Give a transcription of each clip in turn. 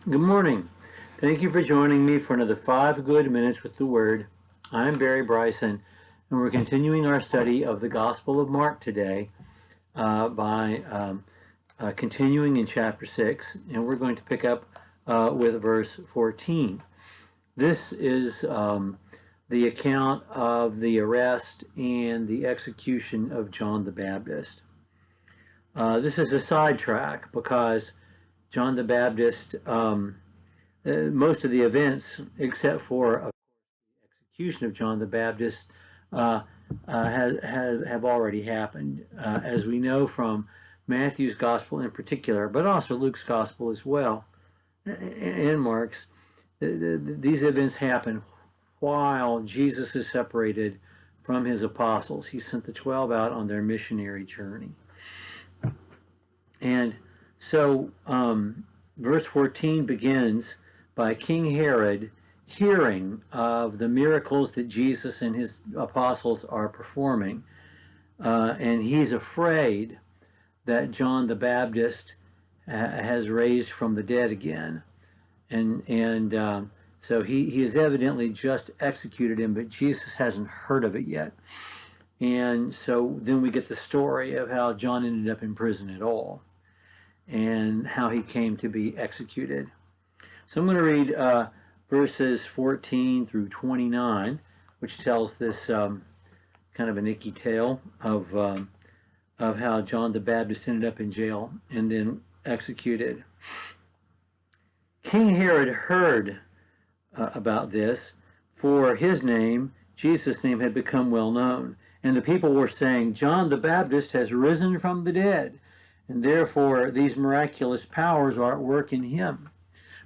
Good morning. Thank you for joining me for another 5 good minutes with the Word. I'm Barry Bryson, and we're continuing our study of the Gospel of Mark today by continuing in chapter 6, and we're going to pick up with verse 14. This is the account of the arrest and the execution of John the Baptist. This is a sidetrack because John the Baptist, most of the events, except for the execution of John the Baptist, have already happened, as we know from Matthew's Gospel in particular, but also Luke's Gospel as well, and Mark's. These events happen while Jesus is separated from his apostles. He sent the 12 out on their missionary journey. And so verse 14 begins by King Herod hearing of the miracles that Jesus and his apostles are performing. And he's afraid that John the Baptist has raised from the dead again. And so he has evidently just executed him, but Jesus hasn't heard of it yet. And so then we get the story of how John ended up in prison at all, and how he came to be executed. So I'm going to read verses 14 through 29, which tells this kind of an icky tale of how John the Baptist ended up in jail and then executed. King Herod heard about this, for his name, Jesus' name, had become well known, and the people were saying, John the Baptist has risen from the dead, and therefore these miraculous powers are at work in him.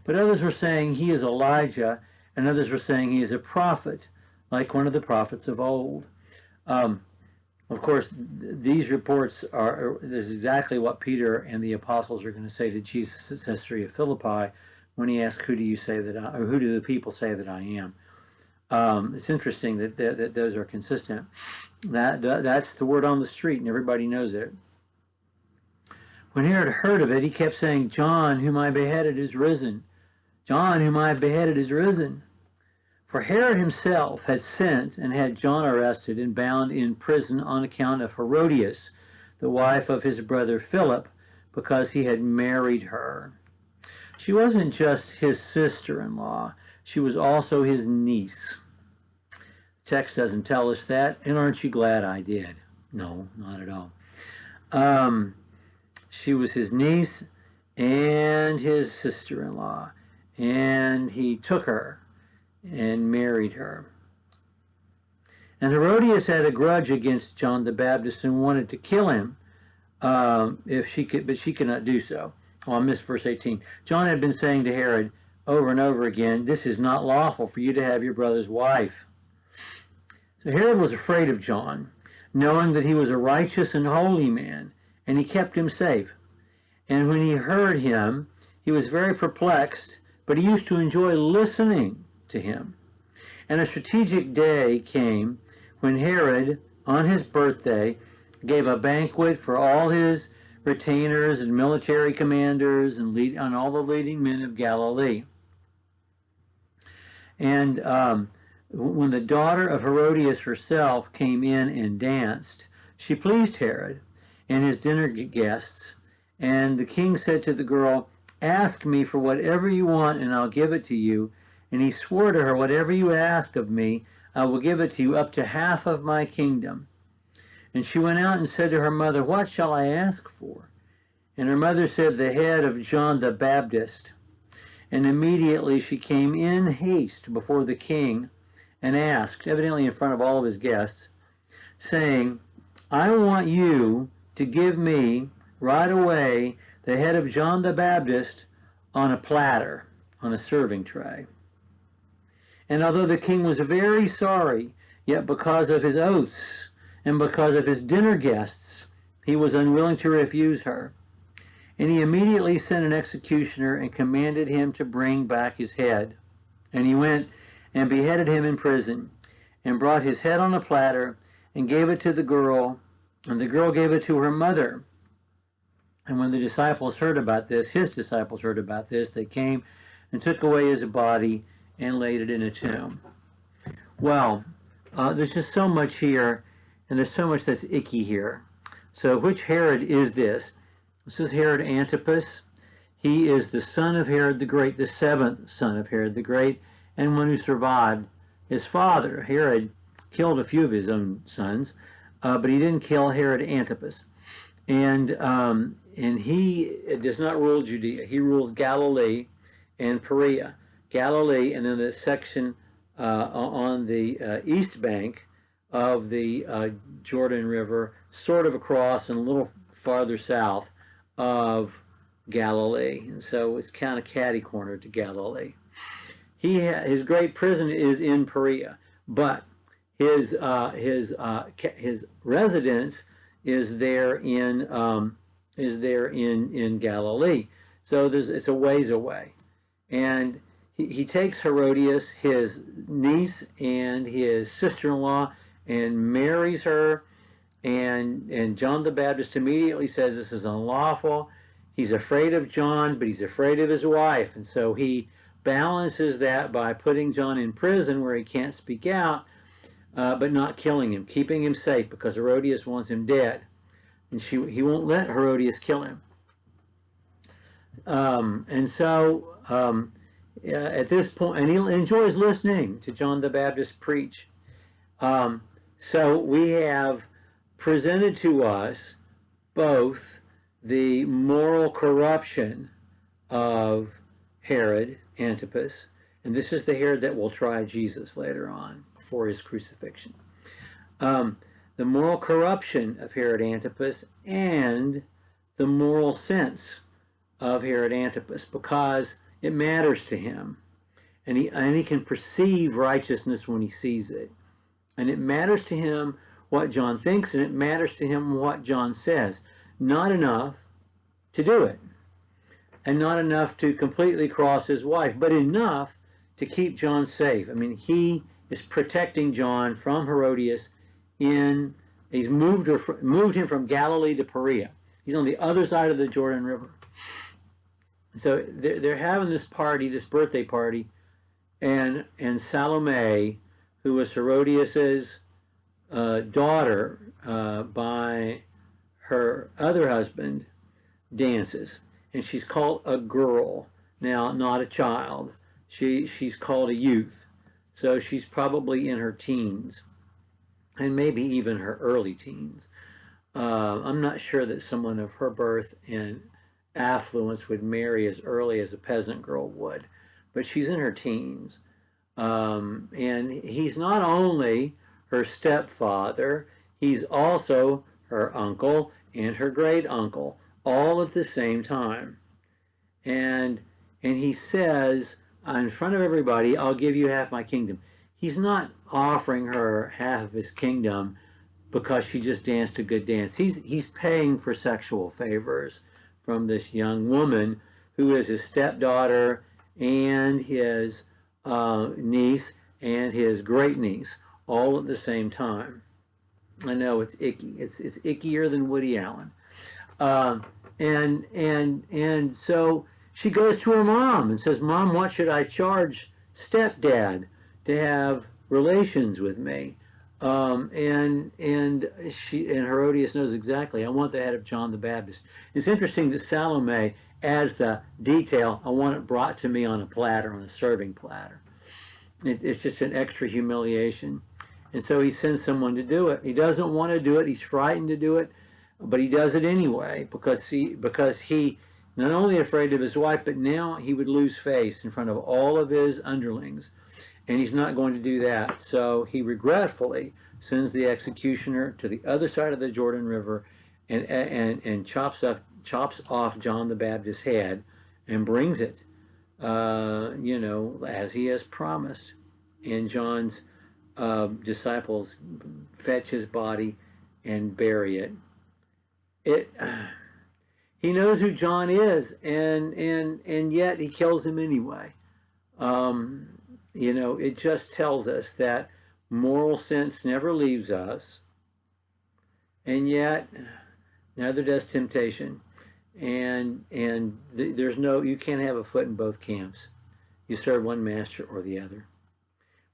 But others were saying he is Elijah, and others were saying he is a prophet, like one of the prophets of old. Of course, these reports is exactly what Peter and the apostles are going to say to Jesus at Caesarea Philippi when he asks, "Who do you say that I, or who do the people say that I am?" It's interesting that those are consistent. That's the word on the street, and everybody knows it. When Herod heard of it, he kept saying, John, whom I beheaded, is risen. John, whom I beheaded, is risen. For Herod himself had sent and had John arrested and bound in prison on account of Herodias, the wife of his brother Philip, because he had married her. She wasn't just his sister-in-law. She was also his niece. The text doesn't tell us that, and aren't you glad I did? No, not at all. She was his niece and his sister-in-law, and he took her and married her. And Herodias had a grudge against John the Baptist and wanted to kill him if she could, but she could not do so. Oh, I missed verse 18. John had been saying to Herod over and over again, this is not lawful for you to have your brother's wife. So Herod was afraid of John, knowing that he was a righteous and holy man, and he kept him safe. And when he heard him, he was very perplexed, but he used to enjoy listening to him. And a strategic day came when Herod, on his birthday, gave a banquet for all his retainers and military commanders and all the leading men of Galilee. And when the daughter of Herodias herself came in and danced, she pleased Herod and his dinner guests. And the king said to the girl, ask me for whatever you want and I'll give it to you. And he swore to her, whatever you ask of me, I will give it to you, up to half of my kingdom. And she went out and said to her mother, what shall I ask for? And her mother said, the head of John the Baptist. And immediately she came in haste before the king and asked, evidently in front of all of his guests, saying, I want you to give me right away the head of John the Baptist on a platter, on a serving tray. And although the king was very sorry, yet because of his oaths and because of his dinner guests, he was unwilling to refuse her. And he immediately sent an executioner and commanded him to bring back his head. And he went and beheaded him in prison, and brought his head on a platter, and gave it to the girl, and the girl gave it to her mother. And when the disciples heard about this, his disciples heard about this, they came and took away his body and laid it in a tomb. Well, there's just so much here, and there's so much that's icky here. So which Herod is this? This is Herod Antipas. He is the son of Herod the Great, the seventh son of Herod the Great, and one who survived his father. Herod killed a few of his own sons, but he didn't kill Herod Antipas. And he does not rule Judea. He rules Galilee and Perea. Galilee, and then the section on the east bank of the Jordan River, sort of across and a little farther south of Galilee. And so it's kind of catty-cornered to Galilee. His great prison is in Perea, but his residence is there in Galilee. So it's a ways away, and he takes Herodias, his niece and his sister-in-law, and marries her. And John the Baptist immediately says this is unlawful. He's afraid of John, but he's afraid of his wife, and so he balances that by putting John in prison where he can't speak out, but not killing him, keeping him safe, because Herodias wants him dead, and he won't let Herodias kill him. And so at this point, and he enjoys listening to John the Baptist preach. So we have presented to us both the moral corruption of Herod Antipas, and this is the Herod that will try Jesus later on before his crucifixion. The moral corruption of Herod Antipas and the moral sense of Herod Antipas, because it matters to him, and he can perceive righteousness when he sees it, and it matters to him what John thinks, and it matters to him what John says. Not enough to do it, and not enough to completely cross his wife, but enough to keep John safe. I mean, he is protecting John from Herodias. He's moved him from Galilee to Perea. He's on the other side of the Jordan River. So they're having this party, this birthday party, and Salome, who was Herodias's daughter by her other husband, dances, and she's called a girl now, not a child. She's called a youth, so she's probably in her teens, and maybe even her early teens. I'm not sure that someone of her birth and affluence would marry as early as a peasant girl would, but she's in her teens. And he's not only her stepfather, he's also her uncle and her great uncle, all at the same time. And he says, in front of everybody, I'll give you half my kingdom. He's not offering her half of his kingdom because she just danced a good dance. He's paying for sexual favors from this young woman who is his stepdaughter and his niece and his great niece, all at the same time. I know it's icky. It's ickier than Woody Allen. And so she goes to her mom and says, "Mom, what should I charge stepdad to have relations with me?" And Herodias knows exactly. I want the head of John the Baptist. It's interesting that Salome adds the detail, I want it brought to me on a platter, on a serving platter. It's just an extra humiliation. And so he sends someone to do it. He doesn't want to do it. He's frightened to do it, but he does it anyway because he not only afraid of his wife, but now he would lose face in front of all of his underlings. And he's not going to do that. So he regretfully sends the executioner to the other side of the Jordan River and chops off John the Baptist's head and brings it, as he has promised. And John's disciples fetch his body and bury it. He knows who John is, and yet he kills him anyway. It just tells us that moral sense never leaves us, and yet neither does temptation. And you can't have a foot in both camps. You serve one master or the other.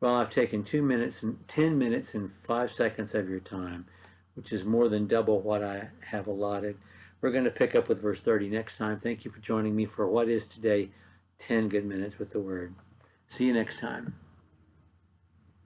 Well, I've taken 2 minutes and 10 minutes and 5 seconds of your time, which is more than double what I have allotted. We're going to pick up with verse 30 next time. Thank you for joining me for what is today 10 good minutes with the Word. See you next time.